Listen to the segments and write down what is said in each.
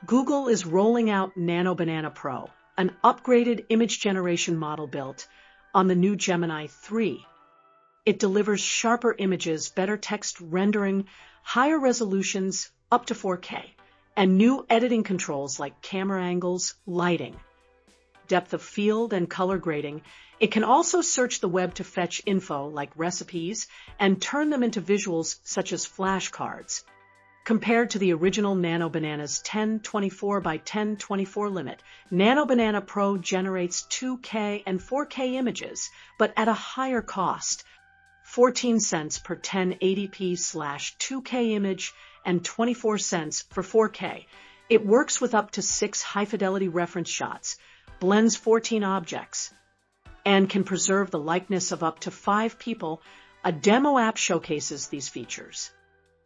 Google is rolling out Nano Banana Pro, an upgraded image generation model built on the new Gemini 3. It delivers sharper images, better text rendering, higher resolutions up to 4K, and new editing controls like camera angles, lighting, depth of field, and color grading. It can also search the web to fetch info like recipes and turn them into visuals such as flashcards. Compared to the original Nano Banana's 1024 by 1024 limit, Nano Banana Pro generates 2K and 4K images, but at a higher cost, 14 cents per 1080p/2K image and 24 cents for 4K. It works with up to 6 high-fidelity reference shots, blends 14 objects, and can preserve the likeness of up to 5 people. A demo app showcases these features.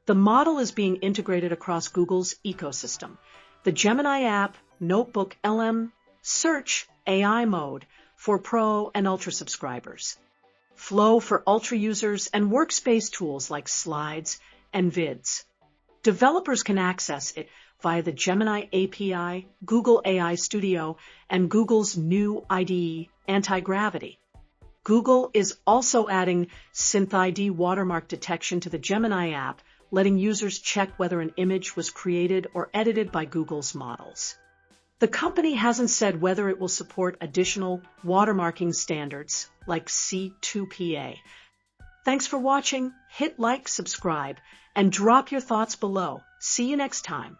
The model is being integrated across Google's ecosystem. The Gemini app, Notebook LM, Search AI mode for Pro and Ultra subscribers, Flow for Ultra users, and workspace tools like slides and vids. Developers can access it via the Gemini API, Google AI Studio, and Google's new IDE, Anti-Gravity. Google is also adding SynthID watermark detection to the Gemini app, letting users check whether an image was created or edited by Google's models. The company hasn't said whether it will support additional watermarking standards like C2PA. Thanks for watching. Hit like, subscribe, and drop your thoughts below. See you next time.